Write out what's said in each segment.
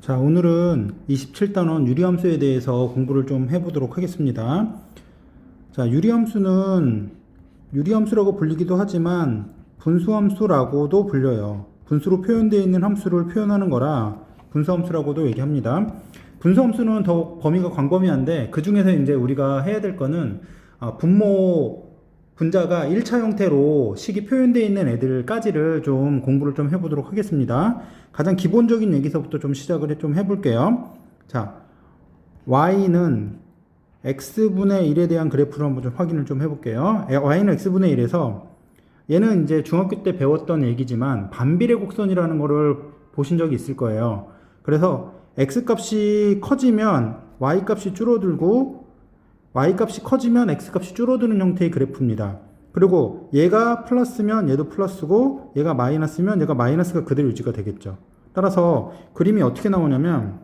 자, 오늘은 27단원 유리함수에 대해서 공부를 좀 해보도록 하겠습니다. 자, 유리함수라고 불리기도 하지만 분수함수라고도 불려요. 분수로 표현되어 있는 함수를 표현하는 거라 분수함수라고도 얘기합니다. 분수함수는 더욱 범위가 광범위한데 그 중에서 이제 우리가 해야 될 거는 분자가 1차 형태로 식이 표현되어 있는 애들까지를 좀 공부를 좀 해보도록 하겠습니다. 가장 기본적인 얘기서부터 좀 시작을 좀 해볼게요. 자, y는 x분의 1에 대한 그래프를 한번 좀 확인을 좀 해볼게요. y는 x분의 1에서 얘는 이제 중학교 때 배웠던 얘기지만 반비례 곡선이라는 거를 보신 적이 있을 거예요. 그래서 x값이 커지면 y값이 줄어들고 y값이 커지면 x값이 줄어드는 형태의 그래프입니다. 그리고 얘가 플러스면 얘도 플러스고 얘가 마이너스면 얘가 마이너스가 그대로 유지가 되겠죠. 따라서 그림이 어떻게 나오냐면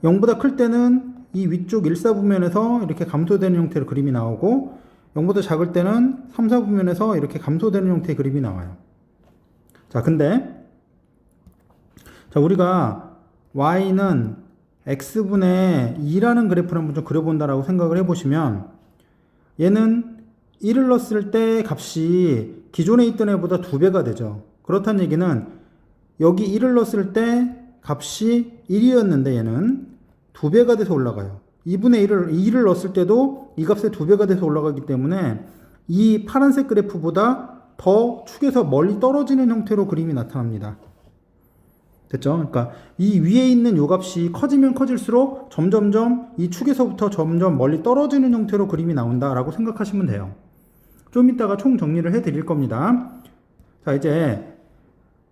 0보다 클 때는 이 위쪽 1, 4부면에서 이렇게 감소되는 형태의 그림이 나오고 0보다 작을 때는 3, 4부면에서 이렇게 감소되는 형태의 그림이 나와요. 자, 근데 우리가 y는 x분의 2라는 그래프를 한번 좀 그려본다라고 생각을 해보시면 얘는 1을 넣었을 때 값이 기존에 있던 애보다 2배가 되죠. 그렇다는 얘기는 여기 1을 넣었을 때 값이 1이었는데 얘는 2배가 돼서 올라가요. 2분의 2를 넣었을 때도 이 값의 2배가 돼서 올라가기 때문에 이 파란색 그래프보다 더 축에서 멀리 떨어지는 형태로 그림이 나타납니다. 됐죠? 그러니까 이 위에 있는 요 값이 커지면 커질수록 점점점 이 축에서부터 점점 멀리 떨어지는 형태로 그림이 나온다라고 생각하시면 돼요. 좀 이따가 총 정리를 해 드릴 겁니다. 자, 이제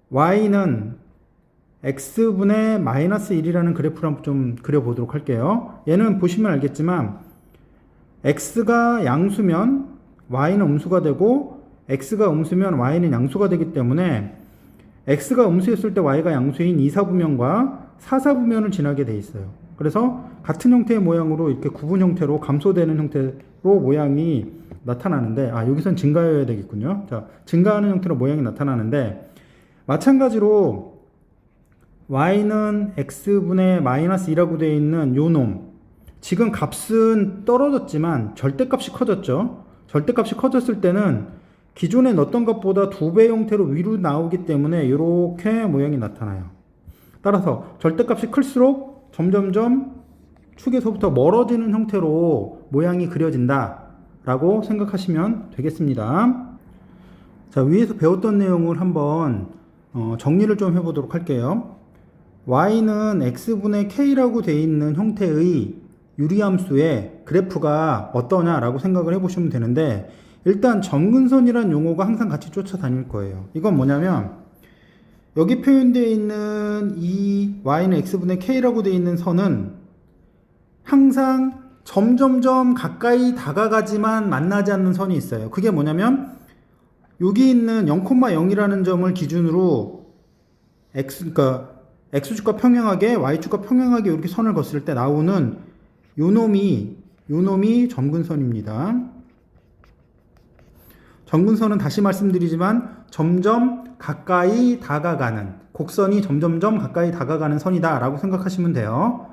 y는 x분의 마이너스 1이라는 그래프를 한번 좀 그려보도록 할게요. 얘는 보시면 알겠지만 x가 양수면 y는 음수가 되고 x가 음수면 y는 양수가 되기 때문에 x가 음수였을 때 y가 양수인 2, 4부면과 4, 4부면을 지나게 돼 있어요. 그래서 같은 형태의 모양으로 이렇게 구분 형태로 감소되는 형태로 모양이 나타나는데 여기선 증가여야 되겠군요. 자, 증가하는 형태로 모양이 나타나는데 마찬가지로 y는 x분의 마이너스 2라고 되어 있는 요 놈, 지금 값은 떨어졌지만 절대값이 커졌죠. 절대값이 커졌을 때는 기존에 넣었던 것보다 2배 형태로 위로 나오기 때문에 이렇게 모양이 나타나요. 따라서 절대값이 클수록 점점점 축에서부터 멀어지는 형태로 모양이 그려진다 라고 생각하시면 되겠습니다. 자, 위에서 배웠던 내용을 한번 정리를 좀 해보도록 할게요. y는 x분의 k라고 되어 있는 형태의 유리함수의 그래프가 어떠냐라고 생각을 해보시면 되는데, 일단 점근선이라는 용어가 항상 같이 쫓아다닐 거예요. 이건 뭐냐면 여기 표현되어 있는 이 y는 x분의 k라고 되어 있는 선은 항상 점점점 가까이 다가가지만 만나지 않는 선이 있어요. 그게 뭐냐면 여기 있는 0,0이라는 점을 기준으로 그러니까 x축과 평행하게 y축과 평행하게 이렇게 선을 걷을 때 나오는 요 놈이 점근선입니다. 점근선은 다시 말씀드리지만 점점 가까이 다가가는, 곡선이 점점점 가까이 다가가는 선이다 라고 생각하시면 돼요.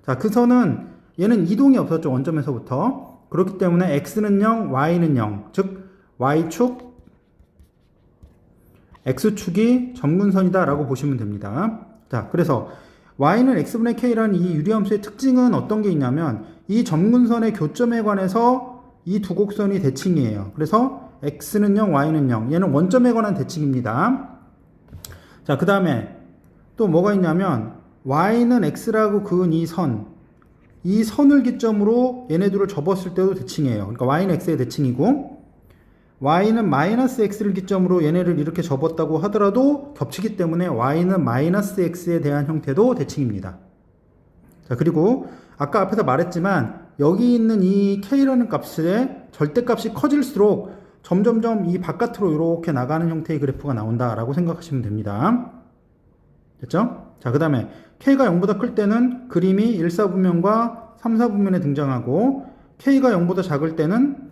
자, 그 선은 얘는 이동이 없었죠. 원점에서부터. 그렇기 때문에 x는 0, y는 0, 즉 y축, x축이 점근선이다 라고 보시면 됩니다. 자, 그래서 y는 x분의 k라는 이 유리함수의 특징은 어떤 게 있냐면 이 점근선의 교점에 관해서 이 두 곡선이 대칭이에요. 그래서 x는 0, y는 0. 얘는 원점에 관한 대칭입니다. 자, 그 다음에 또 뭐가 있냐면 y는 x라고 그은 이 선을 기점으로 얘네들을 접었을 때도 대칭이에요. 그러니까 y는 x의 대칭이고 y는 마이너스 x를 기점으로 얘네를 이렇게 접었다고 하더라도 겹치기 때문에 y는 마이너스 x에 대한 형태도 대칭입니다. 자, 그리고 아까 앞에서 말했지만 여기 있는 이 k라는 값의 절대값이 커질수록 점점점 이 바깥으로 이렇게 나가는 형태의 그래프가 나온다라고 생각하시면 됩니다. 됐죠? 자, 그 다음에 k가 0보다 클 때는 그림이 1, 4부면과 3, 4부면에 등장하고 k가 0보다 작을 때는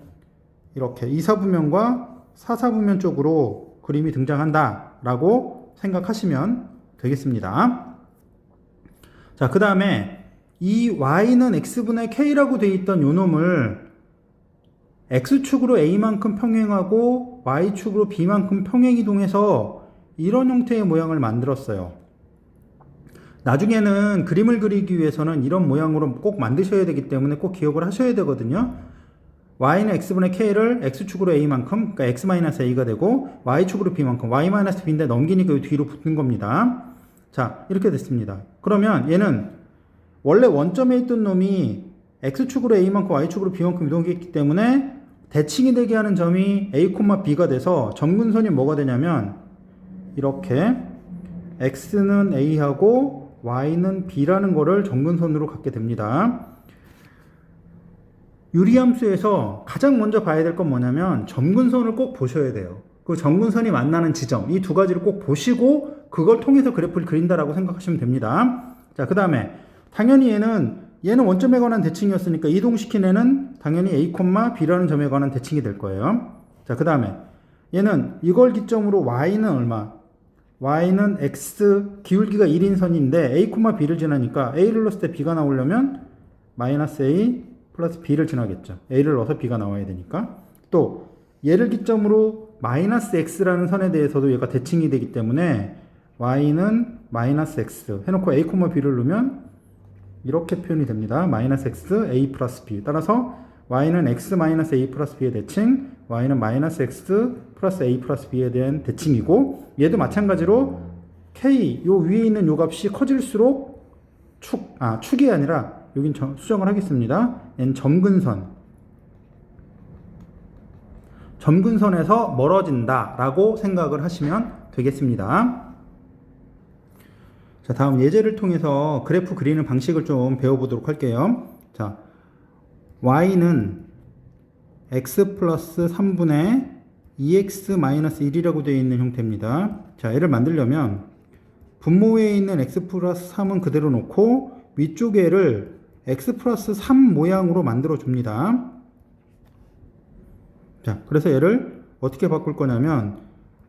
이렇게 2, 4부면과 4, 4부면 쪽으로 그림이 등장한다 라고 생각하시면 되겠습니다. 자, 그 다음에 이 y는 x분의 k라고 되어 있던 요 놈을 x축으로 a만큼 평행하고 y축으로 b만큼 평행이동해서 이런 형태의 모양을 만들었어요. 나중에는 그림을 그리기 위해서는 이런 모양으로 꼭 만드셔야 되기 때문에 꼭 기억을 하셔야 되거든요. y는 x분의 k를 x축으로 a만큼, 그러니까 x-a가 되고 y축으로 b만큼, y-b인데 넘기니까 이 뒤로 붙는 겁니다. 자, 이렇게 됐습니다. 그러면 얘는 원래 원점에 있던 놈이 x축으로 a만큼 y축으로 b만큼 이동했기 때문에 대칭이 되게 하는 점이 a, b가 돼서 점근선이 뭐가 되냐면 이렇게 x는 a하고 y는 b라는 거를 점근선으로 갖게 됩니다. 유리함수에서 가장 먼저 봐야 될 건 뭐냐면 점근선을 꼭 보셔야 돼요. 그 점근선이 만나는 지점, 이 두 가지를 꼭 보시고 그걸 통해서 그래프를 그린다라고 생각하시면 됩니다. 자, 그 다음에 당연히 얘는 원점에 관한 대칭이었으니까 이동시킨 애는 당연히 a, b라는 점에 관한 대칭이 될 거예요. 자, 그 다음에 얘는 이걸 기점으로 y는 얼마? y는 x 기울기가 1인 선인데 a, b를 지나니까 a를 넣었을 때 b가 나오려면 마이너스 a 플러스 b를 지나겠죠. a를 넣어서 b가 나와야 되니까. 또 얘를 기점으로 마이너스 x라는 선에 대해서도 얘가 대칭이 되기 때문에 y는 마이너스 x 해놓고 a, b를 넣으면 이렇게 표현이 됩니다. 마이너스 x a 플러스 b. 따라서 y는 x 마이너스 a 플러스 b의 대칭, y는 마이너스 x 플러스 a 플러스 b에 대한 대칭이고, 얘도 마찬가지로 k 요 위에 있는 요 값이 커질수록 축이 아니라 여긴 수정을 하겠습니다. 얘는 점근선에서 멀어진다 라고 생각을 하시면 되겠습니다. 자, 다음 예제를 통해서 그래프 그리는 방식을 좀 배워보도록 할게요. 자, y는 x 플러스 3분의 2x 마이너스 1이라고 되어 있는 형태입니다. 자, 얘를 만들려면 분모에 있는 x 플러스 3은 그대로 놓고 위쪽에를 x 플러스 3 모양으로 만들어 줍니다. 자, 그래서 얘를 어떻게 바꿀 거냐면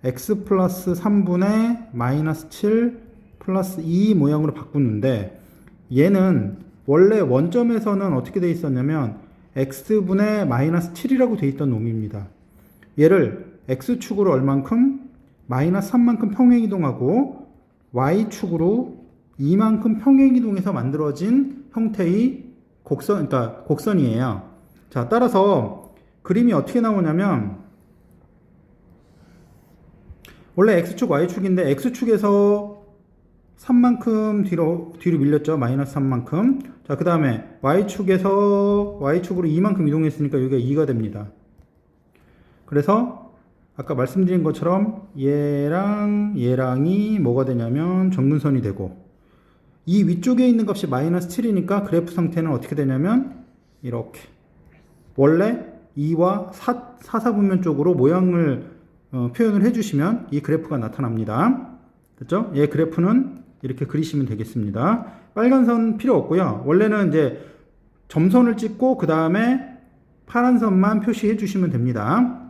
x 플러스 3분의 마이너스 7 플러스 2 모양으로 바꾸는데, 얘는 원래 원점에서는 어떻게 되어 있었냐면 x분의 마이너스 7이라고 되어 있던 놈입니다. 얘를 x축으로 얼만큼? 마이너스 3만큼 평행이동하고 y축으로 2만큼 평행이동해서 만들어진 형태의 그러니까 곡선이에요. 자, 따라서 그림이 어떻게 나오냐면 원래 x축, y축인데 x축에서 3만큼 뒤로 밀렸죠. 마이너스 3만큼. 자, 그 다음에 y축으로 2만큼 이동했으니까 여기가 2가 됩니다. 그래서 아까 말씀드린 것처럼 얘랑이 뭐가 되냐면 점근선이 되고, 이 위쪽에 있는 값이 마이너스 7이니까 그래프 상태는 어떻게 되냐면 이렇게 원래 2와 4사분면 쪽으로 모양을 표현을 해주시면 이 그래프가 나타납니다. 됐죠? 얘 그래프는 이렇게 그리시면 되겠습니다. 빨간 선 필요 없고요. 원래는 이제 점선을 찍고 그 다음에 파란 선만 표시해 주시면 됩니다.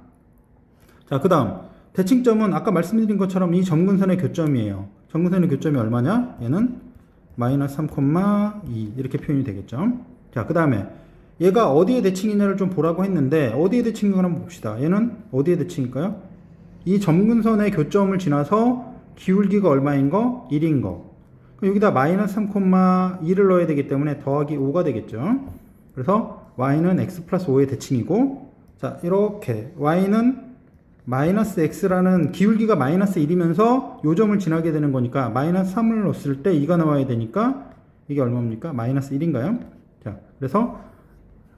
자, 그 다음 대칭점은 아까 말씀드린 것처럼 이 점근선의 교점이에요. 점근선의 교점이 얼마냐? 얘는 마이너스 3,2 이렇게 표현이 되겠죠. 자, 그 다음에 얘가 어디에 대칭이냐를 좀 보라고 했는데 어디에 대칭인가 한번 봅시다. 얘는 어디에 대칭일까요? 이 점근선의 교점을 지나서 기울기가 얼마인 거? 1인 거. 여기다 마이너스 3,2를 넣어야 되기 때문에 더하기 5가 되겠죠. 그래서 y는 x 플러스 5의 대칭이고, 자, 이렇게 y는 마이너스 x라는 기울기가 마이너스 1이면서 요 점을 지나게 되는 거니까 마이너스 3을 넣었을 때 2가 나와야 되니까 이게 얼마입니까? 마이너스 1인가요? 자, 그래서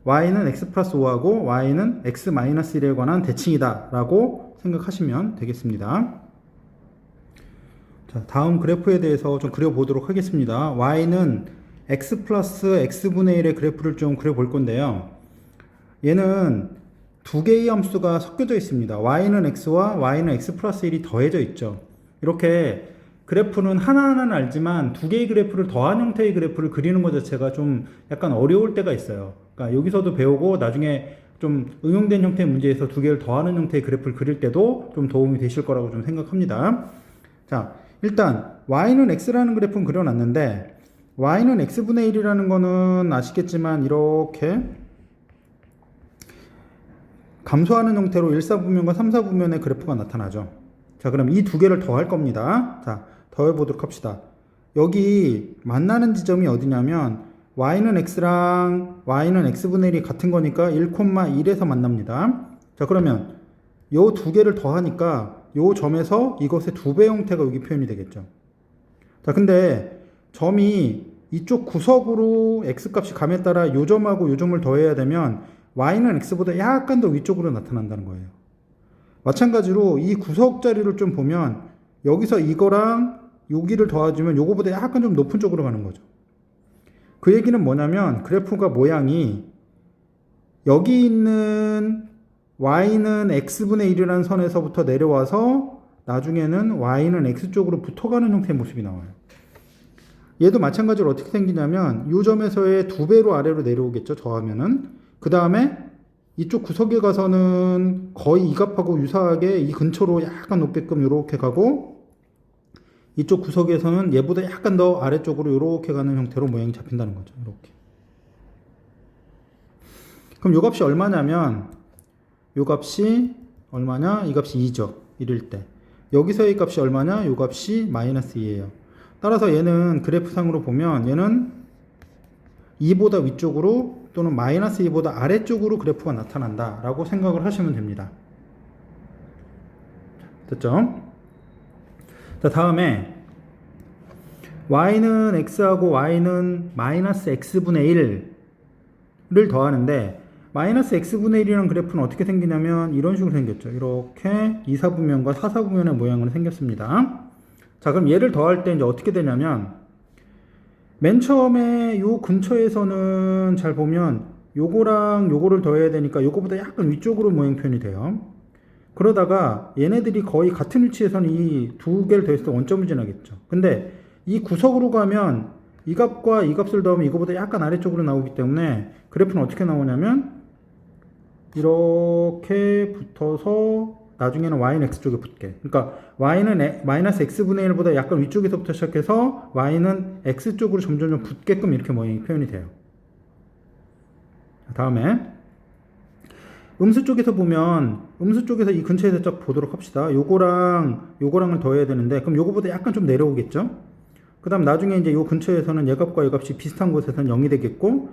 y는 x 플러스 5하고 y는 x 마이너스 1에 관한 대칭이다 라고 생각하시면 되겠습니다. 자, 다음 그래프에 대해서 좀 그려보도록 하겠습니다. y는 x 플러스 x분의 1의 그래프를 좀 그려볼 건데요. 얘는 두 개의 함수가 섞여져 있습니다. y는 x와 y는 x 플러스 1이 더해져 있죠. 이렇게 그래프는 하나하나는 알지만 두 개의 그래프를 더한 형태의 그래프를 그리는 것 자체가 좀 약간 어려울 때가 있어요. 그러니까 여기서도 배우고 나중에 좀 응용된 형태의 문제에서 두 개를 더하는 형태의 그래프를 그릴 때도 좀 도움이 되실 거라고 좀 생각합니다. 자, 일단 y는 x라는 그래프는 그려놨는데 y는 x분의 1이라는 거는 아시겠지만 이렇게 감소하는 형태로 1사분면과 3사분면의 그래프가 나타나죠. 자, 그럼 이 두 개를 더할 겁니다. 자, 더해 보도록 합시다. 여기 만나는 지점이 어디냐면 y는 x랑 y는 x분의 1이 같은 거니까 1,1에서 만납니다. 자, 그러면 요 두 개를 더하니까 요 점에서 이것의 2배 형태가 여기 표현이 되겠죠. 자, 근데 점이 이쪽 구석으로 x값이 감에 따라 요 점하고 요 점을 더해야 되면 y는 x보다 약간 더 위쪽으로 나타난다는 거예요. 마찬가지로 이 구석 자리를 좀 보면 여기서 이거랑 여기를 더해주면 요거보다 약간 좀 높은 쪽으로 가는 거죠. 그 얘기는 뭐냐면 그래프가 모양이 여기 있는 y는 x분의 1이라는 선에서부터 내려와서 나중에는 y는 x쪽으로 붙어가는 형태의 모습이 나와요. 얘도 마찬가지로 어떻게 생기냐면 이 점에서의 2배로 아래로 내려오겠죠. 더하면은. 그 다음에 이쪽 구석에 가서는 거의 이 값하고 유사하게 이 근처로 약간 높게끔 이렇게 가고 이쪽 구석에서는 얘보다 약간 더 아래쪽으로 이렇게 가는 형태로 모양이 잡힌다는 거죠. 이렇게. 그럼 요 값이 얼마냐면 요 값이 얼마냐? 이 값이 2죠. 1일 때. 여기서의 값이 얼마냐? 요 값이 마이너스 2예요. 따라서 얘는 그래프상으로 보면 얘는 2보다 위쪽으로 또는 마이너스 2보다 아래쪽으로 그래프가 나타난다 라고 생각을 하시면 됩니다. 됐죠? 자, 다음에 y는 x하고 y는 마이너스 x분의 1을 더하는데 마이너스 x분의 1이라는 그래프는 어떻게 생기냐면 이런 식으로 생겼죠. 이렇게 2사분면과 4사분면의 모양으로 생겼습니다. 자, 그럼 얘를 더할 때 이제 어떻게 되냐면 맨 처음에 요 근처에서는 잘 보면 요거랑 요거를 더해야 되니까 요거보다 약간 위쪽으로 모양 표현이 돼요. 그러다가 얘네들이 거의 같은 위치에서는 이 두 개를 더했을 때 원점을 지나겠죠. 근데 이 구석으로 가면 이 값과 이 값을 더하면 이거보다 약간 아래쪽으로 나오기 때문에 그래프는 어떻게 나오냐면 이렇게 붙어서 나중에는 y는 x쪽에 붙게. 그러니까 y는 마이너스 x분의 1보다 약간 위쪽에서부터 시작해서 y는 x쪽으로 점점 붙게끔 이렇게 모양이 표현이 돼요. 다음에 음수 쪽에서 보면 음수 쪽에서 이 근처에서 쫙 보도록 합시다. 요거랑을 더해야 되는데 그럼 요거보다 약간 좀 내려오겠죠. 그 다음 나중에 이제 요 근처에서는 얘 값과 얘 값이 비슷한 곳에서는 0이 되겠고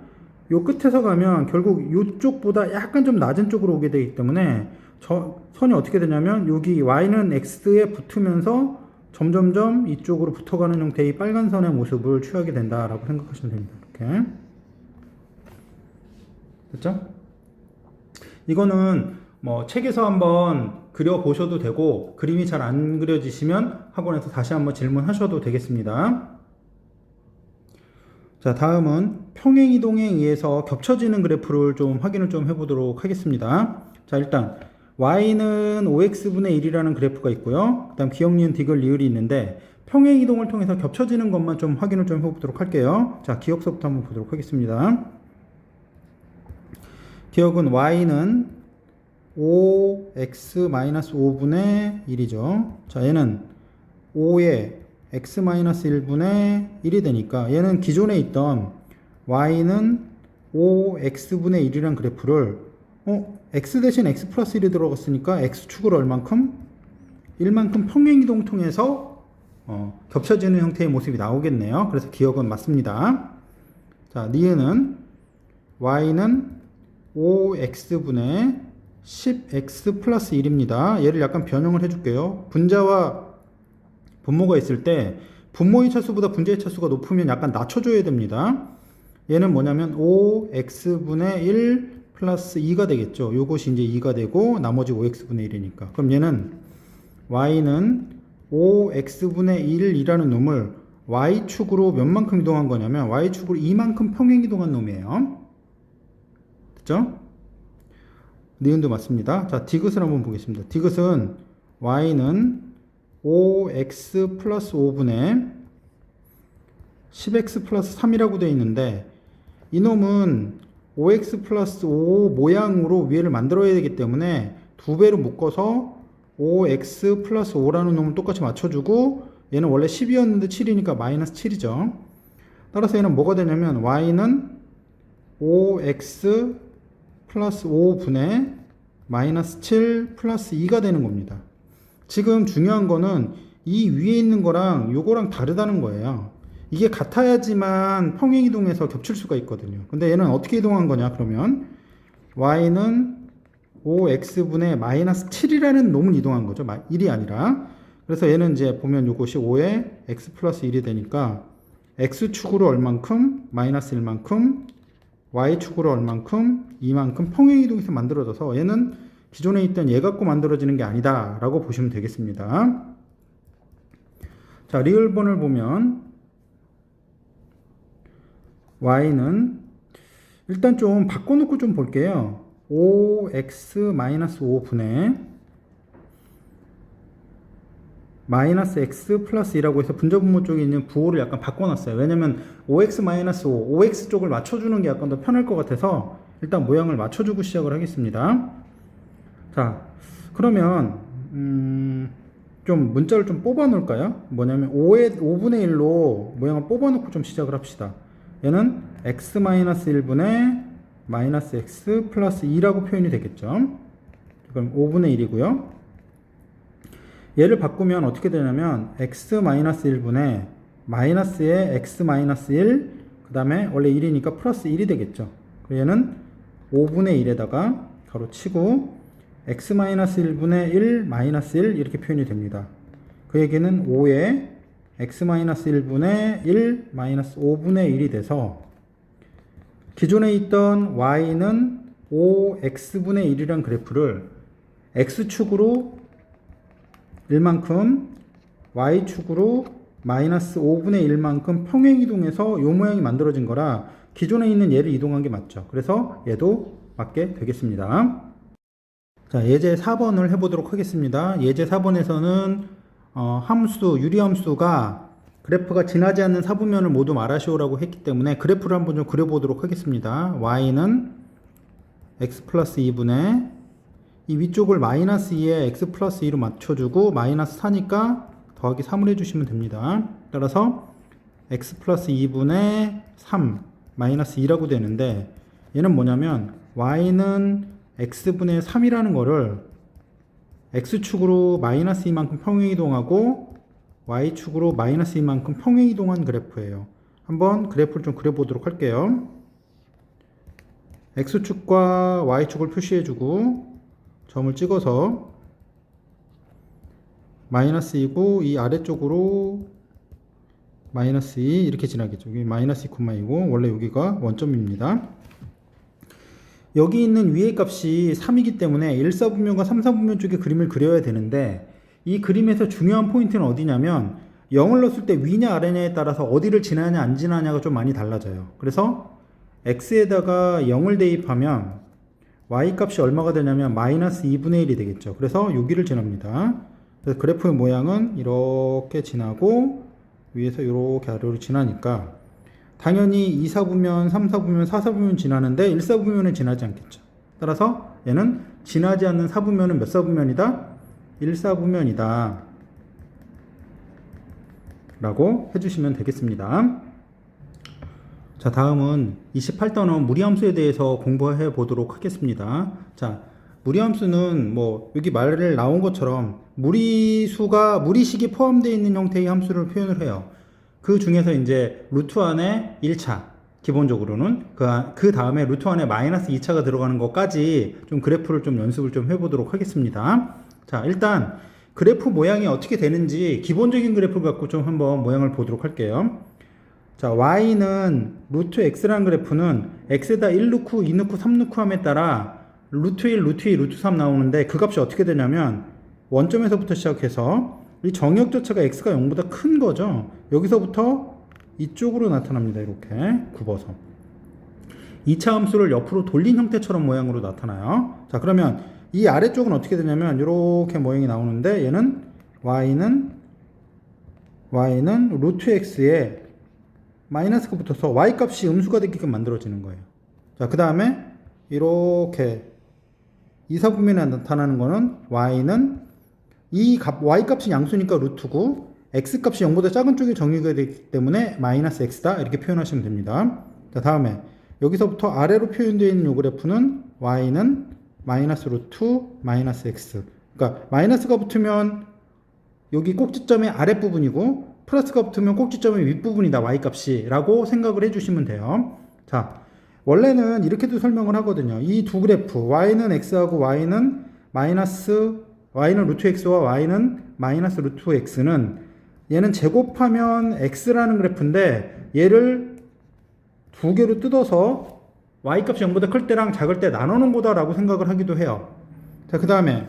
요 끝에서 가면 결국 요쪽보다 약간 좀 낮은 쪽으로 오게 되기 때문에 선이 어떻게 되냐면 여기 y는 x에 붙으면서 점점점 이쪽으로 붙어가는 형태의 빨간 선의 모습을 취하게 된다라고 생각하시면 됩니다. 이렇게. 됐죠? 이거는 뭐 책에서 한번 그려보셔도 되고 그림이 잘 안 그려지시면 학원에서 다시 한번 질문하셔도 되겠습니다. 자, 다음은 평행이동에 의해서 겹쳐지는 그래프를 좀 확인을 좀 해보도록 하겠습니다. 자, 일단 y는 5x분의 1이라는 그래프가 있고요. 그 다음 기역, 니은, 디귿, 리을이 있는데 평행이동을 통해서 겹쳐지는 것만 좀 확인을 좀 해보도록 할게요. 자, 기역서부터 한번 보도록 하겠습니다. 기역은 y는 5x-5분의 1이죠. 자, 얘는 5에 x-1분의 1이 되니까 얘는 기존에 있던 y는 5x분의 1이란 그래프를 x 대신 x 플러스 1이 들어갔으니까 x축을 얼만큼? 1만큼 평행이동 통해서 겹쳐지는 형태의 모습이 나오겠네요. 그래서 기억은 맞습니다. 자, 니은은 y는 5x분의 10x 플러스 1입니다. 얘를 약간 변형을 해줄게요. 분자와 분모가 있을 때 분모의 차수보다 분자의 차수가 높으면 약간 낮춰줘야 됩니다. 얘는 뭐냐면 5x분의 1 플러스 2가 되겠죠. 요것이 이제 2가 되고 나머지 5x분의 1이니까. 그럼 얘는 y는 5x분의 1이라는 놈을 y축으로 몇 만큼 이동한 거냐면 y축으로 2만큼 평행 이동한 놈이에요. 됐죠? 니은도 맞습니다. 자, 디귿을 한번 보겠습니다. 디귿은 y는 5x 플러스 5분의 10x 플러스 3이라고 되어 있는데 이놈은 5x 플러스 5 모양으로 위에를 만들어야 되기 때문에 두 배로 묶어서 5x 플러스 5라는 놈을 똑같이 맞춰주고 얘는 원래 10이었는데 7이니까 마이너스 7이죠. 따라서 얘는 뭐가 되냐면 y는 5x 플러스 5분의 마이너스 7 플러스 2가 되는 겁니다. 지금 중요한 거는 이 위에 있는 거랑 요거랑 다르다는 거예요. 이게 같아야지만 평행이동해서 겹칠 수가 있거든요. 근데 얘는 어떻게 이동한 거냐 그러면 y는 5x분의 마이너스 7이라는 놈을 이동한 거죠. 1이 아니라. 그래서 얘는 이제 보면 요것이 5에 x 플러스 1이 되니까 x축으로 얼만큼 마이너스 1만큼 y축으로 얼만큼 이만큼 평행이동해서 만들어져서 얘는 기존에 있던 얘 갖고 만들어지는 게 아니다 라고 보시면 되겠습니다. 자, 리을본을 보면 y는 일단 좀 바꿔놓고 좀 볼게요. 5x-5분의 마이너스 x 플러스 2라고 해서 분자분모 쪽에 있는 부호를 약간 바꿔놨어요. 왜냐면 5x-5, 5x 쪽을 맞춰주는 게 약간 더 편할 것 같아서 일단 모양을 맞춰주고 시작을 하겠습니다. 자, 그러면 좀 문자를 좀 뽑아 놓을까요? 뭐냐면 5분의 1로 모양을 뽑아 놓고 좀 시작을 합시다. 얘는 x-1분의 마이너스 x 플러스 2라고 표현이 되겠죠. 그럼 5분의 1이고요. 얘를 바꾸면 어떻게 되냐면 x-1분의 마이너스에 x-1, 그 다음에 원래 1이니까 플러스 1이 되겠죠. 얘는 5분의 1에다가 가로 치고 x-1분의 1 마이너스 1 이렇게 표현이 됩니다. 그 얘기는 5에 x-1분의 1 마이너스 5분의 1이 돼서 기존에 있던 y는 5x분의 1이란 그래프를 x축으로 1만큼 y축으로 마이너스 5분의 1만큼 평행이동해서 이 모양이 만들어진 거라 기존에 있는 얘를 이동한 게 맞죠. 그래서 얘도 맞게 되겠습니다. 자, 예제 4번을 해보도록 하겠습니다. 예제 4번에서는 함수, 유리함수가 그래프가 지나지 않는 사분면을 모두 말하시오라고 했기 때문에 그래프를 한번 좀 그려보도록 하겠습니다. y는 x 플러스 2분의 이 위쪽을 마이너스 2에 x 플러스 2로 맞춰주고 마이너스 4니까 더하기 3을 해주시면 됩니다. 따라서 x 플러스 2분의 3 마이너스 2라고 되는데 얘는 뭐냐면 y는 x분의 3이라는 거를 x축으로 마이너스 2만큼 평행이동하고 y축으로 마이너스 2만큼 평행이동한 그래프예요. 한번 그래프를 좀 그려보도록 할게요. x축과 y축을 표시해주고 점을 찍어서 마이너스 2고 이 아래쪽으로 마이너스 2 이렇게 지나겠죠. 여기 마이너스 2,2고 원래 여기가 원점입니다. 여기 있는 위의 값이 3이기 때문에 1사분면과 3사분면 쪽에 그림을 그려야 되는데 이 그림에서 중요한 포인트는 어디냐면 0을 넣었을 때 위냐 아래냐에 따라서 어디를 지나냐 안 지나냐가 좀 많이 달라져요. 그래서 x에다가 0을 대입하면 y 값이 얼마가 되냐면 마이너스 2분의 1이 되겠죠. 그래서 여기를 지납니다. 그래서 그래프의 모양은 이렇게 지나고 위에서 이렇게 아래로 지나니까 당연히 2사분면, 3사분면, 4사분면 지나는데 1사분면은 지나지 않겠죠. 따라서 얘는 지나지 않는 사분면은 몇 사분면이다? 1사분면이다 라고 해주시면 되겠습니다. 자, 다음은 28단원 무리함수에 대해서 공부해 보도록 하겠습니다. 자, 무리함수는 뭐 여기 말을 나온 것처럼 무리식이 포함되어 있는 형태의 함수를 표현을 해요. 그 중에서 이제 루트 안에 1차 기본적으로는 그 다음에 루트 안에 마이너스 2차가 들어가는 것까지 좀 그래프를 좀 연습을 좀 해보도록 하겠습니다. 자, 일단 그래프 모양이 어떻게 되는지 기본적인 그래프를 갖고 좀 한번 모양을 보도록 할게요. 자, y는 루트 x라는 그래프는 x에다 1 넣고 2 넣고 3 넣고 함에 따라 루트 1, 루트 2, 루트 3 나오는데 그 값이 어떻게 되냐면 원점에서부터 시작해서 이 정의역 자체가 x가 0보다 큰 거죠. 여기서부터 이쪽으로 나타납니다. 이렇게 굽어서 2차 함수를 옆으로 돌린 형태처럼 모양으로 나타나요. 자, 그러면 이 아래쪽은 어떻게 되냐면 이렇게 모양이 나오는데 얘는 y는 루트 x에 마이너스가 붙어서 y 값이 음수가 되게끔 만들어지는 거예요. 자, 그 다음에 이렇게 이사분면에 나타나는 거는 y는 y 값이 양수니까 루트고 x 값이 0보다 작은 쪽에 정의가 되기 때문에 마이너스 x다 이렇게 표현하시면 됩니다. 자, 다음에 여기서부터 아래로 표현되어 있는 이 그래프는 y는 마이너스 루트 마이너스 x. 그러니까 마이너스가 붙으면 여기 꼭지점의 아랫부분이고 플러스가 붙으면 꼭지점의 윗부분이다 y 값이 라고 생각을 해주시면 돼요. 자, 원래는 이렇게도 설명을 하거든요. 이 두 그래프 y는 x하고 y는 루트 x와 y는 마이너스 루트 x는 얘는 제곱하면 x라는 그래프인데 얘를 두 개로 뜯어서 y값이 0보다 클 때랑 작을 때 나누는 거다라고 생각을 하기도 해요. 자, 그 다음에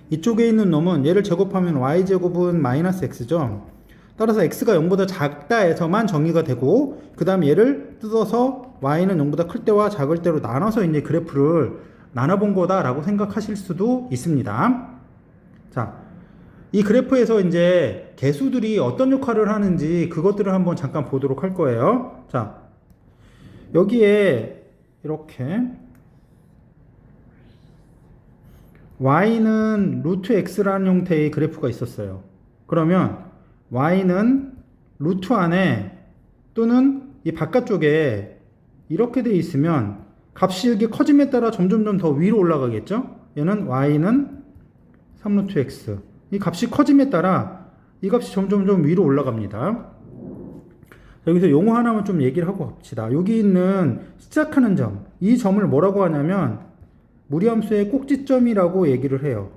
이쪽에 있는 놈은 얘를 제곱하면 y제곱은 마이너스 x죠. 따라서 x가 0보다 작다에서만 정의가 되고 그 다음에 얘를 뜯어서 y는 0보다 클 때와 작을 때로 나눠서 이제 그래프를 나눠본 거다라고 생각하실 수도 있습니다. 자, 이 그래프에서 이제 개수들이 어떤 역할을 하는지 그것들을 한번 잠깐 보도록 할 거예요. 자, 여기에 이렇게 y는 루트 x라는 형태의 그래프가 있었어요. 그러면 y는 루트 안에 또는 이 바깥쪽에 이렇게 돼 있으면 값이 이렇게 커짐에 따라 점점점 더 위로 올라가겠죠? 얘는 y는 3루트 x. 이 값이 커짐에 따라 이 값이 점점점 위로 올라갑니다. 여기서 용어 하나만 좀 얘기를 하고 갑시다. 여기 있는 시작하는 점, 이 점을 뭐라고 하냐면 무리함수의 꼭지점이라고 얘기를 해요.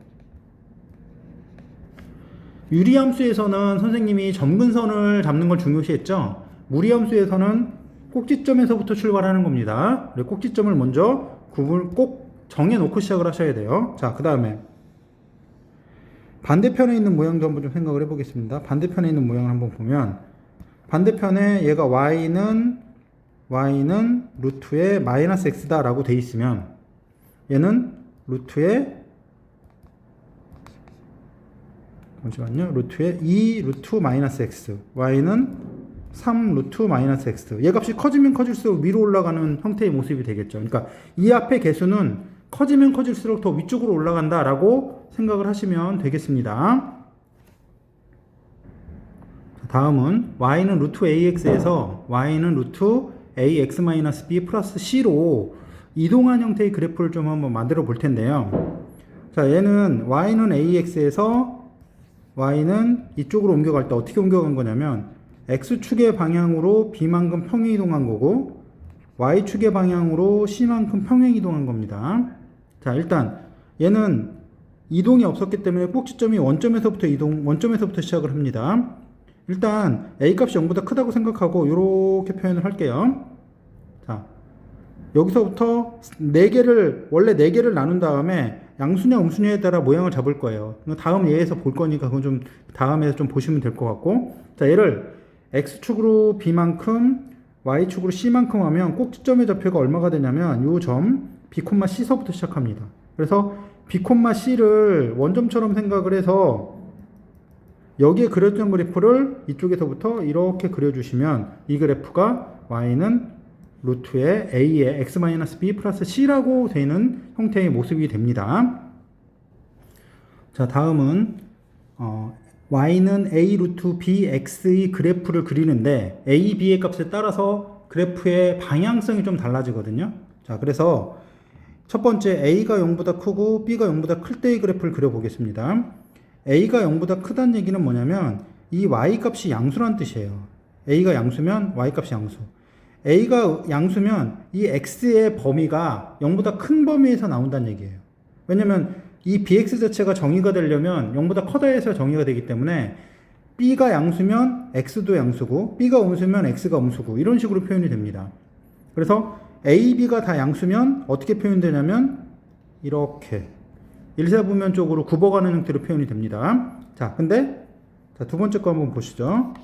유리함수에서는 선생님이 점근선을 잡는 걸 중요시했죠. 무리함수에서는 꼭지점에서부터 출발하는 겁니다. 꼭지점을 먼저 꼭 정해놓고 시작을 하셔야 돼요. 자, 그 다음에 반대편에 있는 모양도 한번 좀 생각을 해보겠습니다. 반대편에 있는 모양을 한번 보면 반대편에 얘가 y는 루트에 마이너스 x다 라고 돼 있으면 얘는 루트에 2 루트 마이너스 x, y는 3 루트 마이너스 x. 얘 값이 커지면 커질수록 위로 올라가는 형태의 모습이 되겠죠. 그러니까 이 앞의 개수는 커지면 커질수록 더 위쪽으로 올라간다 라고 생각을 하시면 되겠습니다. 다음은 y는 루트 ax에서 y는 루트 ax-b 플러스 c로 이동한 형태의 그래프를 좀 한번 만들어 볼 텐데요. 자, 얘는 y는 ax에서 y는 이쪽으로 옮겨갈 때 어떻게 옮겨간 거냐면 x축의 방향으로 b만큼 평행 이동한 거고 y축의 방향으로 c만큼 평행 이동한 겁니다. 자, 일단 얘는 이동이 없었기 때문에 꼭지점이 원점에서부터 시작을 합니다. 일단 a값이 0보다 크다고 생각하고 이렇게 표현을 할게요. 자, 여기서부터 원래 4개를 나눈 다음에 양수냐 음수냐에 따라 모양을 잡을 거예요. 다음 예에서 볼 거니까 그건 좀 다음에 좀 보시면 될 것 같고, 자, 얘를 x축으로 b만큼 y축으로 c만큼 하면 꼭지점의 좌표가 얼마가 되냐면 이 점 b,c서부터 시작합니다. 그래서 b,c를 원점처럼 생각을 해서 여기에 그려진 그래프를 이쪽에서부터 이렇게 그려주시면 이 그래프가 y는 루트에 a의 x-b 플러스 c라고 되는 형태의 모습이 됩니다. 자, 다음은 y는 a 루트 bx의 그래프를 그리는데 a, b의 값에 따라서 그래프의 방향성이 좀 달라지거든요. 자, 그래서 첫 번째 a가 0보다 크고 b가 0보다 클 때의 그래프를 그려보겠습니다. a가 0보다 크다는 얘기는 뭐냐면 이 y값이 양수란 뜻이에요. a가 양수면 y값이 양수. a가 양수면 이 x의 범위가 0보다 큰 범위에서 나온다는 얘기예요. 왜냐면 이 bx 자체가 정의가 되려면 0보다 커다 해서 정의가 되기 때문에 b가 양수면 x도 양수고 b가 음수면 x가 음수고 이런 식으로 표현이 됩니다. 그래서 a, b가 다 양수면 어떻게 표현되냐면 이렇게 일사분면 쪽으로 굽어가는 형태로 표현이 됩니다. 자, 근데 두 번째 거 한번 보시죠.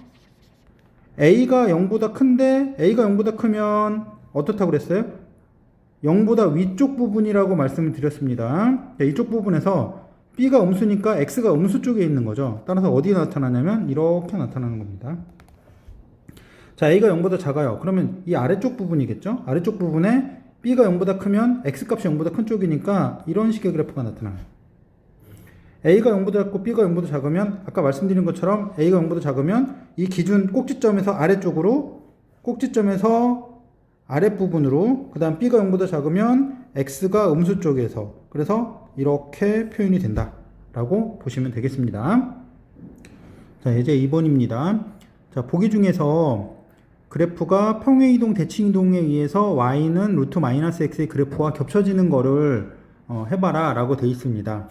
a가 0보다 큰데 a가 0보다 크면 어떻다고 그랬어요? 0보다 위쪽 부분이라고 말씀을 드렸습니다. 자, 이쪽 부분에서 b가 음수니까 x가 음수 쪽에 있는 거죠. 따라서 어디에 나타나냐면 이렇게 나타나는 겁니다. 자, a가 0보다 작아요. 그러면 이 아래쪽 부분이겠죠? 아래쪽 부분에 b가 0보다 크면 x값이 0보다 큰 쪽이니까 이런 식의 그래프가 나타나요. A가 0보다 작고 B가 0보다 작으면 아까 말씀드린 것처럼 A가 0보다 작으면 이 기준 꼭지점에서 아래쪽으로 꼭지점에서 아랫부분으로 그 다음 B가 0보다 작으면 X가 음수 쪽에서 그래서 이렇게 표현이 된다 라고 보시면 되겠습니다. 자 이제 2번입니다. 자 보기 중에서 그래프가 평행이동 대칭이동에 의해서 y는 루트 마이너스 x의 그래프와 겹쳐지는 거를 해봐라 라고 되어 있습니다.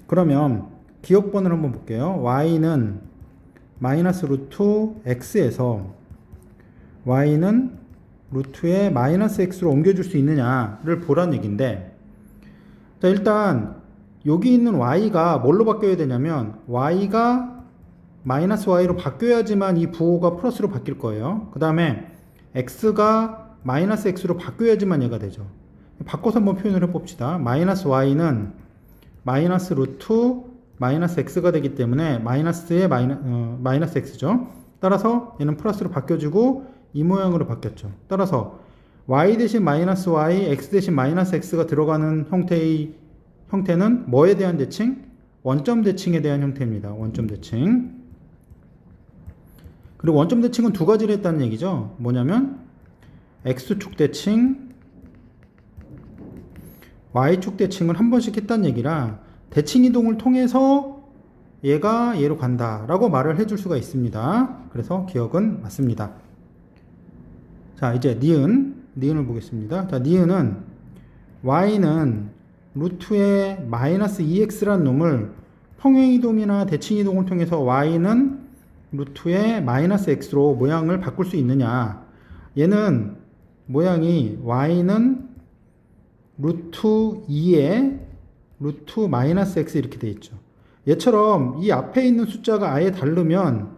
그러면 기억번호를 한번 볼게요. y는 마이너스 루트 x에서 y는 루트에 마이너스 x로 옮겨줄 수 있느냐를 보란 얘기인데, 자 일단 여기 있는 y가 뭘로 바뀌어야 되냐면 y가 마이너스 y로 바뀌어야지만 이 부호가 플러스로 바뀔 거예요. 그 다음에 x가 마이너스 x로 바뀌어야지만 얘가 되죠. 바꿔서 한번 표현을 해봅시다. 마이너스 y는 마이너스 루트 마이너스 x가 되기 때문에 마이너스의 마이너스 x죠. 따라서 얘는 플러스로 바뀌어지고 이 모양으로 바뀌었죠. 따라서 y 대신 마이너스 y, x 대신 마이너스 x가 들어가는 형태는 뭐에 대한 대칭? 원점 대칭에 대한 형태입니다. 원점 대칭. 그리고 원점 대칭은 두 가지를 했다는 얘기죠. 뭐냐면 x축 대칭, y축 대칭을 한 번씩 했다는 얘기라 대칭 이동을 통해서 얘가 얘로 간다 라고 말을 해줄 수가 있습니다. 그래서 기억은 맞습니다. 자 이제 니은을 보겠습니다. 자 니은은 y는 루트의 마이너스 2x라는 놈을 평행이동이나 대칭이동을 통해서 y는 루트의 마이너스 x로 모양을 바꿀 수 있느냐. 얘는 모양이 y는 루트 2에 루트 마이너스 x 이렇게 돼 있죠. 얘처럼 이 앞에 있는 숫자가 아예 다르면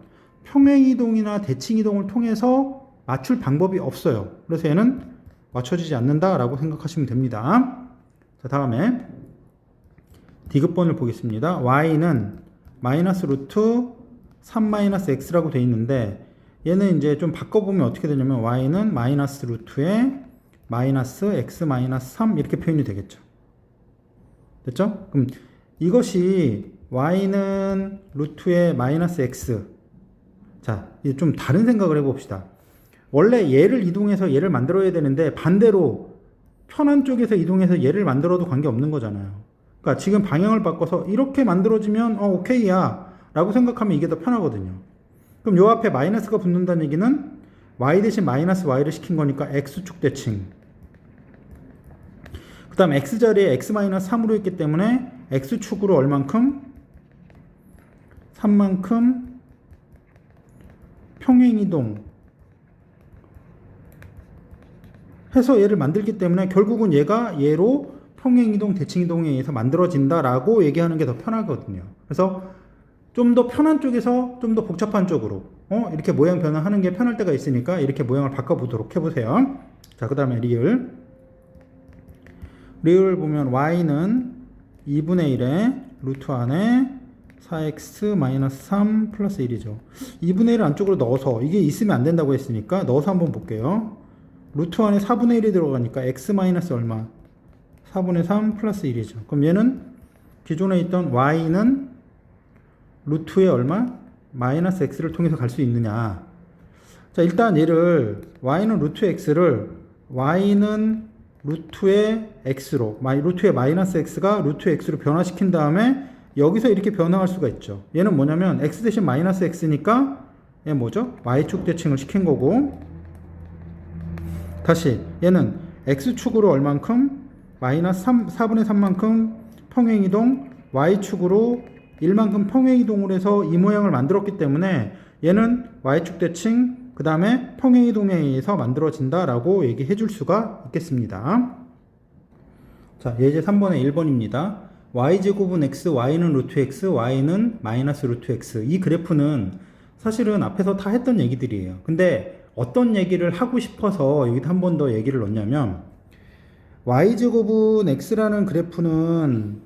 평행이동이나 대칭이동을 통해서 맞출 방법이 없어요. 그래서 얘는 맞춰지지 않는다라고 생각하시면 됩니다. 자 다음에 디귿번을 보겠습니다. y는 마이너스 루트 3-x라고 되어 있는데 얘는 이제 좀 바꿔보면 어떻게 되냐면 y는 마이너스 루트에 마이너스 x 마이너스 3 이렇게 표현이 되겠죠. 됐죠? 그럼 이것이 y는 루트에 마이너스 x. 자, 이제 좀 다른 생각을 해봅시다. 원래 얘를 이동해서 얘를 만들어야 되는데 반대로 편한 쪽에서 이동해서 얘를 만들어도 관계없는 거잖아요. 그러니까 지금 방향을 바꿔서 이렇게 만들어지면 오케이야 라고 생각하면 이게 더 편하거든요. 그럼 요 앞에 마이너스가 붙는다는 얘기는 y 대신 마이너스 y를 시킨 거니까 x축 대칭. 그 다음 x 자리에 x 마이너스 3으로 있기 때문에 x축으로 얼만큼? 3만큼 평행이동 해서 얘를 만들기 때문에 결국은 얘가 얘로 평행이동 대칭이동에 의해서 만들어진다라고 얘기하는 게 더 편하거든요. 그래서 좀 더 편한 쪽에서 좀 더 복잡한 쪽으로 이렇게 모양 변화하는 게 편할 때가 있으니까 이렇게 모양을 바꿔보도록 해보세요. 자, 그 다음에 리을 보면 y는 2분의 1에 루트 안에 4x-3 플러스 1이죠. 2분의 1을 안쪽으로 넣어서 이게 있으면 안 된다고 했으니까 넣어서 한번 볼게요. 루트 안에 4분의 1이 들어가니까 x 마이너스 얼마? 4분의 3 플러스 1이죠. 그럼 얘는 기존에 있던 y는 루트에 얼마? 마이너스 x를 통해서 갈 수 있느냐. 자, 일단 얘를 y는 루트 x를 y는 루트의 x로, 루트의 마이너스 x가 루트 x로 변화시킨 다음에 여기서 이렇게 변화할 수가 있죠. 얘는 뭐냐면 x 대신 마이너스 x니까 얘 뭐죠? y축 대칭을 시킨 거고, 다시 얘는 x축으로 얼만큼? 마이너스 4분의 3만큼 평행이동, y축으로 1만큼 평행이동을 해서 이 모양을 만들었기 때문에 얘는 y축 대칭 그 다음에 평행이동에 의해서 만들어진다라고 얘기해 줄 수가 있겠습니다. 자, 예제 3번의 1번입니다. y제곱은 x, y는 루트 x, y는 마이너스 루트 x. 이 그래프는 사실은 앞에서 다 했던 얘기들이에요. 근데 어떤 얘기를 하고 싶어서 여기다 한 번 더 얘기를 넣냐면 y제곱은 x라는 그래프는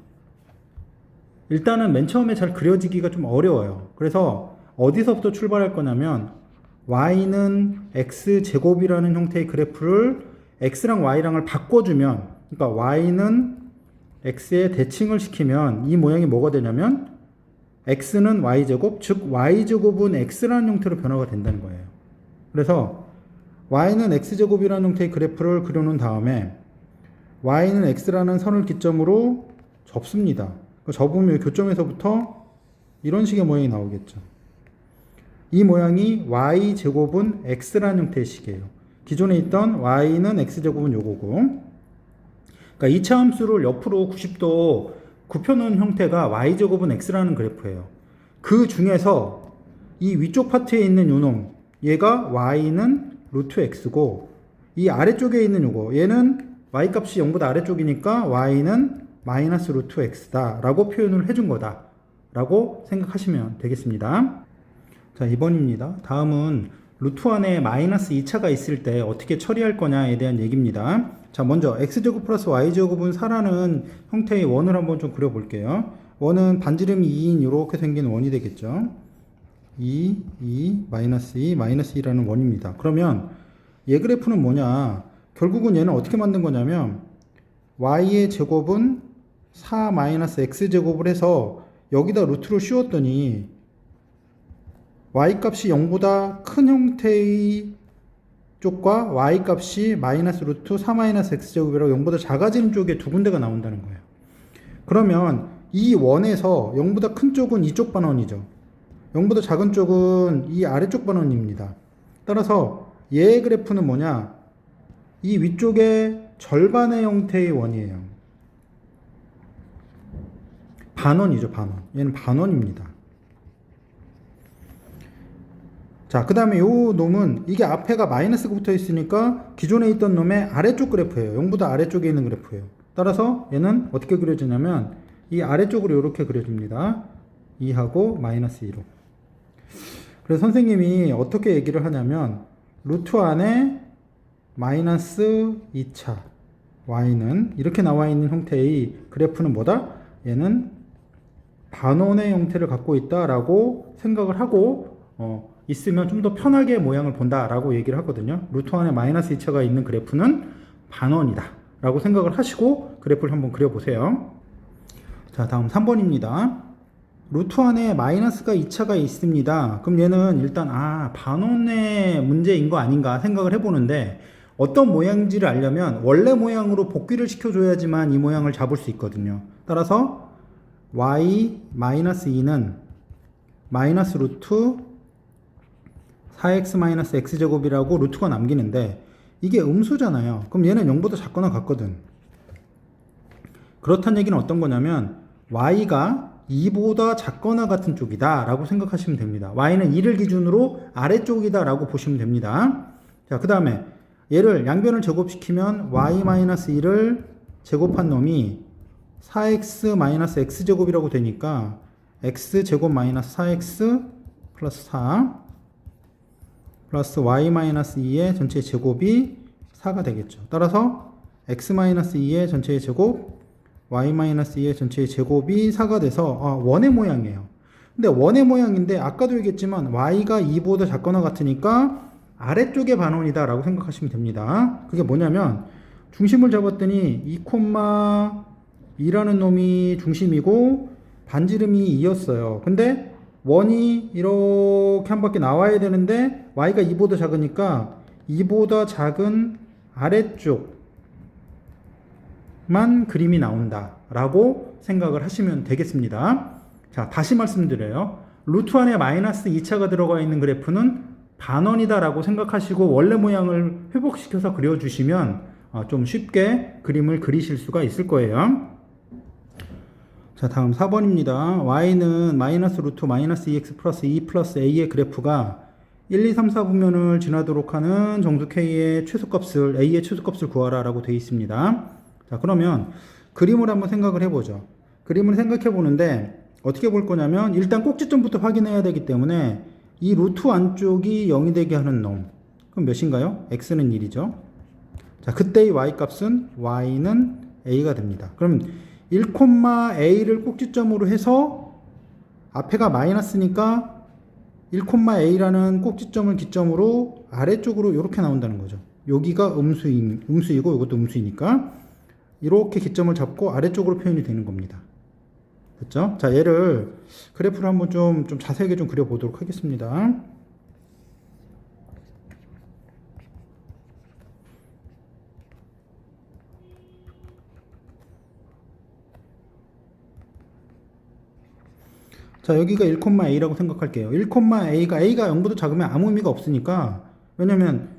일단은 맨 처음에 잘 그려지기가 좀 어려워요. 그래서 어디서부터 출발할 거냐면 y는 x제곱이라는 형태의 그래프를 x랑 y랑을 바꿔주면, 그러니까 y는 x의 대칭을 시키면 이 모양이 뭐가 되냐면 x는 y제곱, 즉 y제곱은 x라는 형태로 변화가 된다는 거예요. 그래서 y는 x제곱이라는 형태의 그래프를 그려놓은 다음에 y는 x라는 선을 기점으로 접습니다. 접으면 교점에서부터 이런 식의 모양이 나오겠죠. 이 모양이 y제곱은 x라는 형태의 식이에요. 기존에 있던 y는 x제곱은 요거고, 그러니까 이차 함수를 옆으로 90도 굽혀놓은 형태가 y제곱은 x라는 그래프예요. 그 중에서 이 위쪽 파트에 있는 요놈, 얘가 y는 루트 x고, 이 아래쪽에 있는 요거, 얘는 y값이 0보다 아래쪽이니까 y는 마이너스 루트 x다 라고 표현을 해준 거다 라고 생각하시면 되겠습니다. 자, 2번입니다. 다음은 루트 안에 마이너스 2차가 있을 때 어떻게 처리할 거냐에 대한 얘기입니다. 자, 먼저 x제곱 플러스 y제곱은 4라는 형태의 원을 한번 좀 그려볼게요. 원은 반지름이 2인 이렇게 생긴 원이 되겠죠. 2, 마이너스 2, 마이너스 2라는 원입니다. 그러면 얘 그래프는 뭐냐? 결국은 얘는 어떻게 만든 거냐면 y의 제곱은 4 마이너스 x제곱을 해서 여기다 루트를 씌웠더니 y값이 0보다 큰 형태의 쪽과 y값이 마이너스 루트 4 마이너스 x제곱이라고 0보다 작아지는 쪽에 두 군데가 나온다는 거예요. 그러면 이 원에서 0보다 큰 쪽은 이쪽 반원이죠. 0보다 작은 쪽은 이 아래쪽 반원입니다. 따라서 얘의 그래프는 뭐냐? 이 위쪽에 절반의 형태의 원이에요. 반원이죠, 반원. 얘는 반원입니다. 자, 그 다음에 요 놈은 이게 앞에가 마이너스가 붙어 있으니까 기존에 있던 놈의 아래쪽 그래프예요. 0보다 아래쪽에 있는 그래프예요. 따라서 얘는 어떻게 그려지냐면 이 아래쪽으로 이렇게 그려집니다. 2하고 마이너스 2로. 그래서 선생님이 어떻게 얘기를 하냐면 루트 안에 마이너스 2차 y는 이렇게 나와 있는 형태의 그래프는 뭐다? 얘는 반원의 형태를 갖고 있다라고 생각을 하고 있으면 좀 더 편하게 모양을 본다라고 얘기를 하거든요. 루트 안에 마이너스 2차가 있는 그래프는 반원이다 라고 생각을 하시고 그래프를 한번 그려보세요. 자, 다음 3번입니다. 루트 안에 마이너스가 2차가 있습니다. 그럼 얘는 일단 반원의 문제인 거 아닌가 생각을 해보는데 어떤 모양인지를 알려면 원래 모양으로 복귀를 시켜줘야지만 이 모양을 잡을 수 있거든요. 따라서 y-2는 마이너스 루트 4x-x제곱이라고 루트가 남기는데 이게 음수잖아요. 그럼 얘는 0보다 작거나 같거든. 그렇다는 얘기는 어떤 거냐면 y가 2보다 작거나 같은 쪽이다 라고 생각하시면 됩니다. y는 2를 기준으로 아래쪽이다 라고 보시면 됩니다. 자, 그 다음에 얘를 양변을 제곱시키면 y-1을 제곱한 놈이 4x-x제곱이라고 되니까 x제곱 마이너스 4x 플러스 4 플러스 y-2의 전체 제곱이 4가 되겠죠. 따라서 x-2의 전체의 제곱 y-2의 전체의 제곱이 4가 돼서 원의 모양이에요. 근데 원의 모양인데 아까도 얘기했지만 y가 2보다 작거나 같으니까 아래쪽의 반원이다 라고 생각하시면 됩니다. 그게 뭐냐면 중심을 잡았더니 2,2라는 놈이 중심이고 반지름이 2였어요. 근데 원이 이렇게 한 바퀴 나와야 되는데 y가 2보다 작으니까 2보다 작은 아래쪽만 그림이 나온다 라고 생각을 하시면 되겠습니다. 자, 다시 말씀드려요. 루트 안에 마이너스 2차가 들어가 있는 그래프는 반원이다 라고 생각하시고 원래 모양을 회복시켜서 그려주시면 좀 쉽게 그림을 그리실 수가 있을 거예요. 자, 다음 4번입니다. y는 마이너스 루트 마이너스 2x 플러스 2 플러스 a의 그래프가 1, 2, 3, 4분면을 지나도록 하는 정수 k의 최소값을 a의 최소값을 구하라 라고 되어 있습니다. 자, 그러면 그림을 한번 생각을 해보죠. 그림을 생각해 보는데 어떻게 볼 거냐면 일단 꼭지점부터 확인해야 되기 때문에 이 루트 안쪽이 0이 되게 하는 놈, 그럼 몇인가요? x는 1이죠. 자, 그때의 y값은 y는 a가 됩니다. 그럼 1,a를 꼭지점으로 해서 앞에가 마이너스니까 1,a라는 꼭지점을 기점으로 아래쪽으로 이렇게 나온다는 거죠. 여기가 음수이고 이것도 음수이니까 이렇게 기점을 잡고 아래쪽으로 표현이 되는 겁니다. 됐죠? 자, 얘를 그래프를 한번 좀 자세하게 좀 그려보도록 하겠습니다. 자, 여기가 1,a라고 생각할게요. 1,a가 A가 0보다 작으면 아무 의미가 없으니까, 왜냐면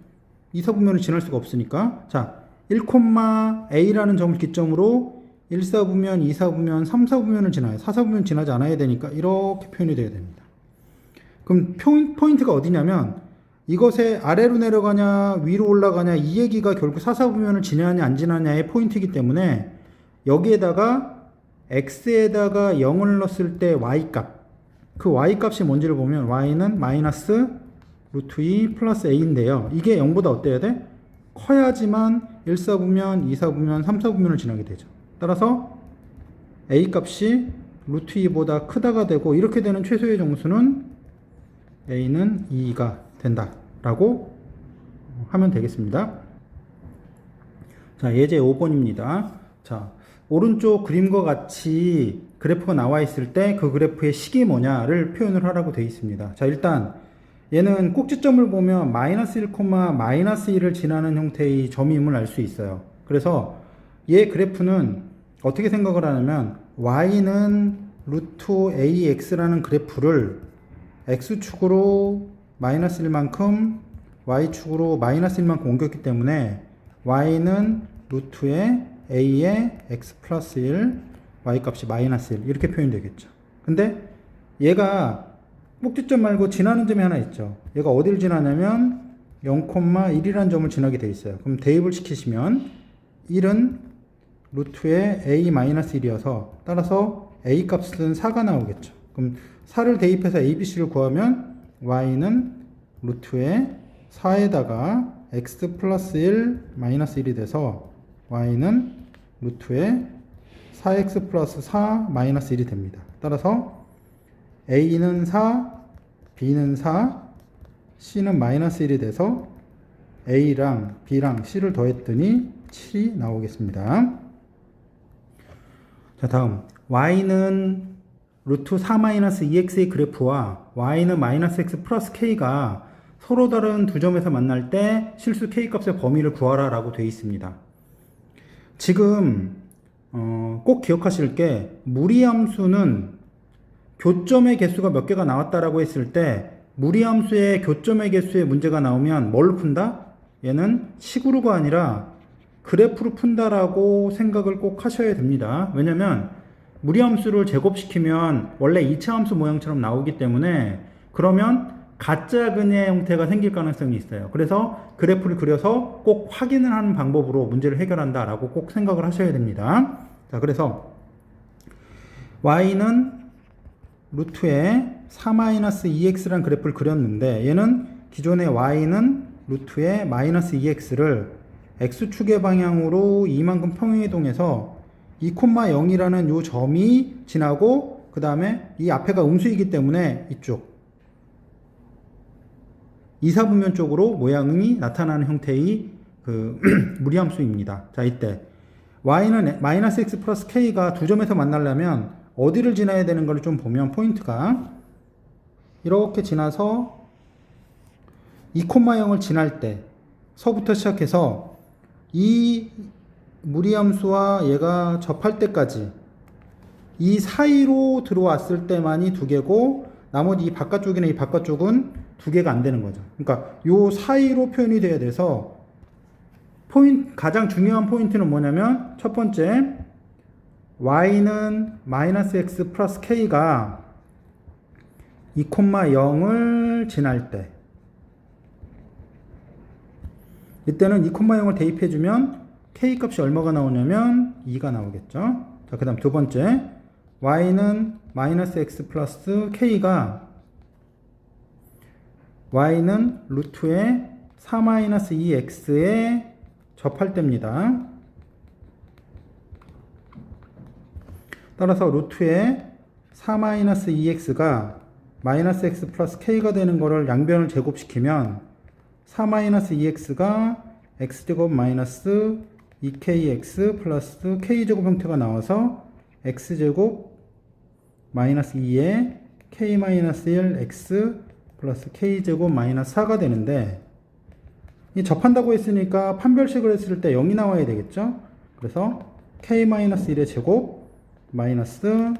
2사분면을 지날 수가 없으니까. 자, 1,a라는 점을 기점으로 1사분면, 2사분면, 3사분면을 지나요. 4사분면 지나지 않아야 되니까 이렇게 표현이 돼야 됩니다. 그럼 포인트가 어디냐면 이것에 아래로 내려가냐 위로 올라가냐 이 얘기가 결국 4사분면을 지나냐 안 지나냐의 포인트이기 때문에 여기에다가 x에다가 0을 넣었을 때 y값, 그 y값이 뭔지를 보면 y는 마이너스 루트 2 플러스 a인데요. 이게 0보다 어때야 돼? 커야지만 1사분면, 2사분면, 3사분면을 지나게 되죠. 따라서 a 값이 루트 2보다 크다가 되고, 이렇게 되는 최소의 정수는 a는 2가 된다 라고 하면 되겠습니다. 자, 예제 5번입니다. 자, 오른쪽 그림과 같이 그래프가 나와 있을 때 그 그래프의 식이 뭐냐를 표현을 하라고 되어 있습니다. 자, 일단 얘는 꼭지점을 보면 마이너스 1, 마이너스 1을 지나는 형태의 점임을 알 수 있어요. 그래서 얘 그래프는 어떻게 생각을 하냐면 y는 루트 ax라는 그래프를 x축으로 마이너스 1만큼 y축으로 마이너스 1만큼 옮겼기 때문에 y는 루트에 a의 x 플러스 1, y값이 마이너스 1 이렇게 표현이 되겠죠. 근데 얘가 꼭지점 말고 지나는 점이 하나 있죠. 얘가 어디를 지나냐면 0,1이라는 점을 지나게 돼 있어요. 그럼 대입을 시키시면 1은 루트에 a-1이어서 따라서 a 값은 4가 나오겠죠. 그럼 4를 대입해서 abc를 구하면 y는 루트에 4에다가 x 플러스 1 마이너스 1이 돼서 y는 루트에 4x 플러스 4 마이너스 1이 됩니다. 따라서 a는 4, b는 4, c는 마이너스 1이 돼서 a랑 b랑 c를 더했더니 7이 나오겠습니다. 자, 다음 y는 루트 4-2x의 그래프와 y는 마이너스 x 플러스 k가 서로 다른 두 점에서 만날 때 실수 k값의 범위를 구하라 라고 되어 있습니다. 지금 꼭 기억하실 게 무리함수는 교점의 개수가 몇 개가 나왔다라고 했을 때 무리함수의 교점의 개수의 문제가 나오면 뭘로 푼다? 얘는 식으로가 아니라 그래프로 푼다라고 생각을 꼭 하셔야 됩니다. 왜냐면 무리함수를 제곱시키면 원래 2차 함수 모양처럼 나오기 때문에 그러면 가짜 근의 형태가 생길 가능성이 있어요. 그래서 그래프를 그려서 꼭 확인을 하는 방법으로 문제를 해결한다라고 꼭 생각을 하셔야 됩니다. 자, 그래서 y는 루트에 4-2x라는 그래프를 그렸는데 얘는 기존의 y는 루트에 마이너스 2x를 x축의 방향으로 이만큼 평행이동해서 2,0이라는 요 점이 지나고 그 다음에 이 앞에가 음수이기 때문에 이쪽 2사분면 쪽으로 모양이 나타나는 형태의 그 무리함수입니다. 자, 이때 y는 마이너스 x 플러스 k가 두 점에서 만나려면 어디를 지나야 되는 걸 좀 보면 포인트가 이렇게 지나서 2,0을 지날 때 서부터 시작해서 이 무리함수와 얘가 접할 때까지 이 사이로 들어왔을 때만이 두 개고 나머지 이 바깥쪽이나 이 바깥쪽은 두 개가 안 되는 거죠. 그러니까 요 사이로 표현이 돼야 돼서 가장 중요한 포인트는 뭐냐면 첫 번째 y는 마이너스 x 플러스 k가 2,0을 지날 때 이때는 2,0을 대입해주면 k 값이 얼마가 나오냐면 2가 나오겠죠. 자, 그 다음 두 번째 y는 마이너스 x 플러스 k가 y는 루트에 4-2x에 접할 때입니다. 따라서 루트에 4-2x가 마이너스 x 플러스 k가 되는 거를 양변을 제곱시키면 4-2x가 x제곱 마이너스 2kx 플러스 k제곱 형태가 나와서 x제곱 마이너스 2에 k-1 x 플러스 k제곱 마이너스 4가 되는데, 이 접한다고 했으니까 판별식을 했을 때 0이 나와야 되겠죠? 그래서 k-1의 제곱 마이너스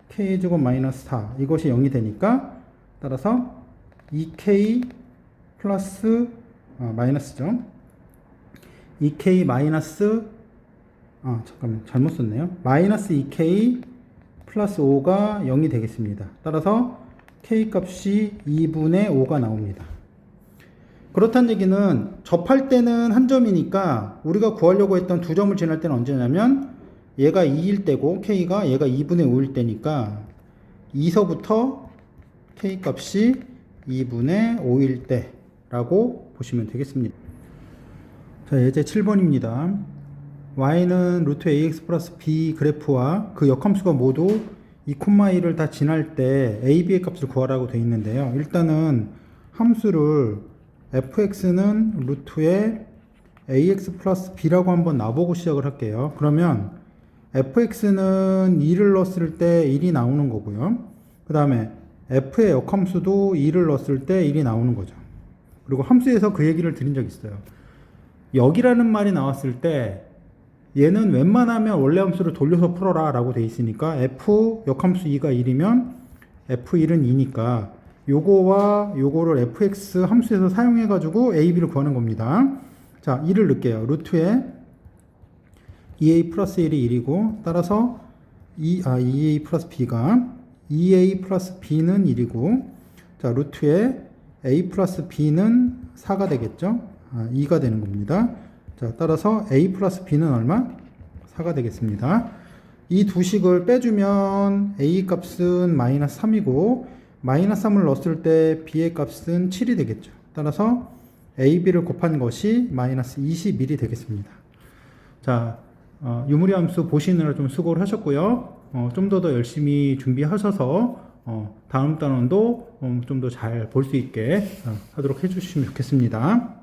k제곱 마이너스 4, 이것이 0이 되니까 따라서 2k 플러스 마이너스죠. 2k 마이너스 잠깐만 잘못 썼네요. 마이너스 2k 플러스 5가 0이 되겠습니다. 따라서 k 값이 2분의 5가 나옵니다. 그렇다는 얘기는 접할 때는 한 점이니까 우리가 구하려고 했던 두 점을 지날 때는 언제냐면 얘가 2일 때고 k가 얘가 2분의 5일 때니까 2서부터 k 값이 2분의 5일 때라고 보시면 되겠습니다. 자, 예제 7번입니다. y는 루트 ax 플러스 b 그래프와 그 역함수가 모두 2,1을 다 지날 때 a, b의 값을 구하라고 되어 있는데요. 일단은 함수를 fx는 루트에 ax 플러스 b라고 한번 놔보고 시작을 할게요. 그러면 fx는 2를 넣었을 때 1이 나오는 거고요. 그 다음에 f의 역함수도 2를 넣었을 때 1이 나오는 거죠. 그리고 함수에서 그 얘기를 드린 적이 있어요. 여기라는 말이 나왔을 때 얘는 웬만하면 원래 함수를 돌려서 풀어라 라고 돼 있으니까 f 역함수 2가 1이면 f1은 2니까 요거와 요거를 fx 함수에서 사용해 가지고 a, b를 구하는 겁니다. 자, 2를 넣을게요. 루트에 2a 플러스 1이 1이고 따라서 2a 플러스 b가 2a 플러스 b는 1이고, 자, 루트에 a 플러스 b는 4가 되겠죠. 2가 되는 겁니다. 자, 따라서 a 플러스 b는 얼마? 4가 되겠습니다. 이 두 식을 빼주면 a 값은 마이너스 3이고 마이너스 3을 넣었을 때 b의 값은 7이 되겠죠. 따라서 a, b를 곱한 것이 마이너스 21이 되겠습니다. 자, 유무리 함수 보시느라 좀 수고를 하셨고요. 좀 더 열심히 준비하셔서 다음 단원도 좀 더 잘 볼 수 있게 하도록 해주시면 좋겠습니다.